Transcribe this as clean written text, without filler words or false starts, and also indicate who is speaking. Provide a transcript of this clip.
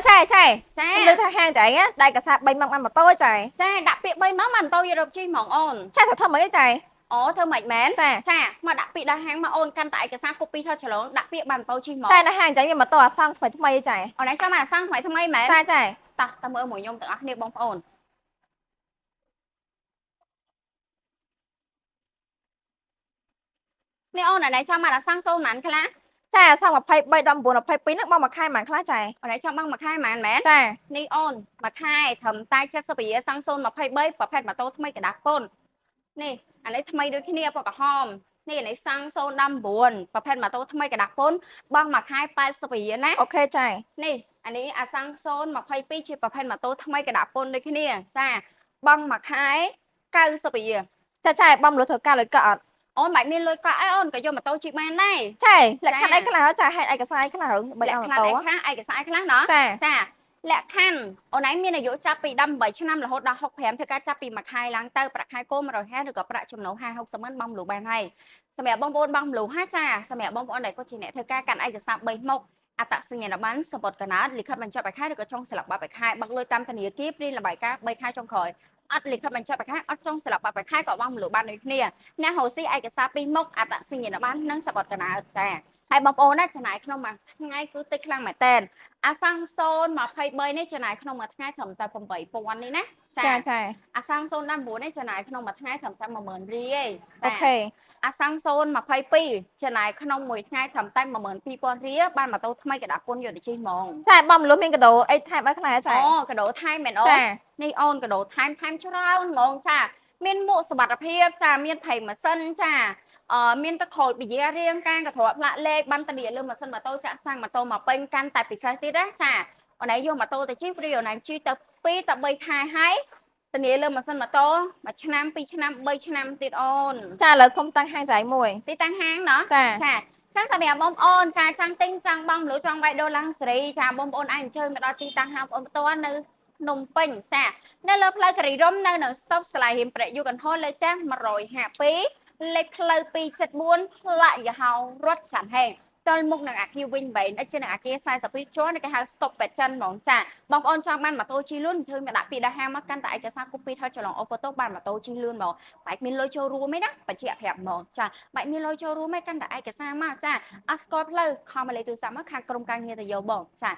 Speaker 1: chạy
Speaker 2: Cha
Speaker 1: lư thay hàng chạy á đây cả sạp bay mong ăn mà tôi chạy
Speaker 2: cha đặt bị bay máu mình tôi rồi chi mỏng ôn
Speaker 1: chạy thật thôi mấy chạy
Speaker 2: ồ thơ mạch mến
Speaker 1: chạy
Speaker 2: cha mà đặt bị đa hàng mà ôn căn tại cái sao copy thôi trở lớn đặt bị bàn tôi chi mỏng
Speaker 1: chạy là hàng chạy nhưng mà tôi là xong phải mấy chạy
Speaker 2: ở đấy cho mà sang phải thằng mày mến
Speaker 1: chạy
Speaker 2: ta mơ mùi nhung tự ác nè bông ôn nè ôn ở đấy cho mà là sang sâu nắn khá lá
Speaker 1: ចាxong20 ហ្នឹងបងមកខែប៉ុន្មានខ្លះចា
Speaker 2: ở đấy cho băng mà khai mà anh mến
Speaker 1: ចា
Speaker 2: ni ôn mà khai thầm tay chết sắp bị sang sâu mà phây bấy và phép mà tôi thay cái đá phôn nè anh ấy thay đôi khi nè bỏ cả hòm nè anh ấy sang sâu đâm buồn và phép mà tôi thay cái đá phôn băng mà khai bay sắp bị nè
Speaker 1: អូខេចា
Speaker 2: nè anh ấy sang sâu mà phây pi chỉ và phép mà tôi thay cái đá phôn đôi khi nè cha băng mà khai cao sắp bị
Speaker 1: ចាបងលុយធ្វើការលុយកក់អត់
Speaker 2: ôn mày miên lôi cả ôn cái vô mà tôi chị mang này
Speaker 1: ចាលក្ខខណ្ឌអីខ្លះចាហេតុអីក៏ស្អីខ្លះបីអ
Speaker 2: lẹ
Speaker 1: ត់ម៉ូ
Speaker 2: khăn
Speaker 1: តូ
Speaker 2: ai khác ai cái sai khác nó
Speaker 1: ចា
Speaker 2: ចាលក្ខខណ្ឌអូនឯងមានអាយុចាប់ពី18ឆ្នាំរហូតដល់65ធ្វើការចាប់ពីមួយខែឡើងទៅប្រាក់ខែគោ150ឬក៏ប្រាក់ចំណូល50 60ម៉ឺនបងមលូបានហើយសម្រាប់បងប្អូនបងមលូហាចាសម្រាប់បងប្អូនដែលគាត់ជាអ្នកធ្វើការកាន់ឯកសារ3មុខអត្តសញ្ញាណប័ណ្ណសម្បត្តិកណាតលិខិតបញ្ចប់បាយខែឬក៏ចុងស្លាកបាត់បាយខែបាក់លុយតាមធនាគារព្រីនលបាយការ3ខែចុងក្រោយអត់លិខិតបញ្ចប់បាយខែអត់ចុងស្លាកបាត់បាយខែក៏បងមលូបានដូចគ្នាអ្នកហៅស៊ីឯកសារ2មុខអត្តសញ្ញាណប័ណ្ណនិងសម្បត្តិកណាតចាហើយបងប្អូនណាចំណាយក្នុងមួយថ្ងៃគឺតិចខ្លាំងមែនតើអាសាំង023នេះចំណាយក្នុងមួយថ្ងៃត្រឹមតែ8000នេះណា
Speaker 1: ចា
Speaker 2: អាសាំង019នេះចំណាយក្នុងមួយថ្ងៃត្រឹមតែ10000រៀល
Speaker 1: អូខេ
Speaker 2: អាសាំង022ចំណាយក្នុងមួយថ្ងៃត្រឹមតែ12000រៀលបានម៉ូតូថ្មីកដាពុនយកទៅជិះហ្មង
Speaker 1: ចាបងលុយមានកដោអីថែមអីខ្លះចា
Speaker 2: អូកដោថែមមែនអូន
Speaker 1: ចា
Speaker 2: នេះអូនកដោថែមច្រើនហ្មងចាមានមួកសុវត្ថិភាពចាមានផៃម៉ាស៊ីនចាមានទឹកក្រូចប៊ីយ៉ារៀងកាងកទ្រាប់ផ្លាកលេខបានតានីលើម៉ាស៊ីនម៉ូតូចាក់សាំងម៉ូតូមកពេញកាន់តែពិសេសទៀតណាចាអូនឯងយកម៉ូតូទៅជិះហ្វ្រីអូនឯងជិះទៅ2ទៅ3ខែហើយតានីលើម៉ាស៊ីនម៉ូតូមួយឆ្នាំ2ឆ្នាំ3ឆ្នាំទៀតអូន
Speaker 1: ចាឥឡូវសុំតាំងហាងចាយមួយ
Speaker 2: ទីតាំងហាងណោះ
Speaker 1: ចា
Speaker 2: ចាចឹងសម្រាប់បងប្អូនការចាំងទិញចង់បងមលូចង់វាយដុល្លារសេរីចាបងប្អូនអាចអញ្ជើញមកដល់ទីតាំងហាងបងប្អូនផ្ទាល់នៅភ្នំពេញចានៅលើផ្លូវការីរំនៅនៅស្តុបស្លាយរៀមប្រយុកន្ទរលេខតាំង152លេខផ្លូវ274ផ្លាកយហោរត់ចាន់ហេងតលមុខនឹងអាគារវិញបែនដូចជានឹងអាគារ42ជាន់គេហៅស្តុបពេចិនហ្មងចាបងប្អូនចង់បានម៉ូតូជិះលឿនអញ្ជើញមកដាក់ពីដាហាងមកកាន់តែឯកសារគូពីថតចលងអូហ្វូតូបានម៉ូតូជិះលឿនហ្មងបែកមានលុយចូលរួមទេណាបញ្ជាក់ប្រាប់ហ្មងចាបែកមានលុយចូលរួមឯកាន់តែឯកសារមកចាអត់ស្គាល់ផ្លូវខំមកលេខទូរស័ព្ទមកខាងក្រុមការងារទៅយកបងចា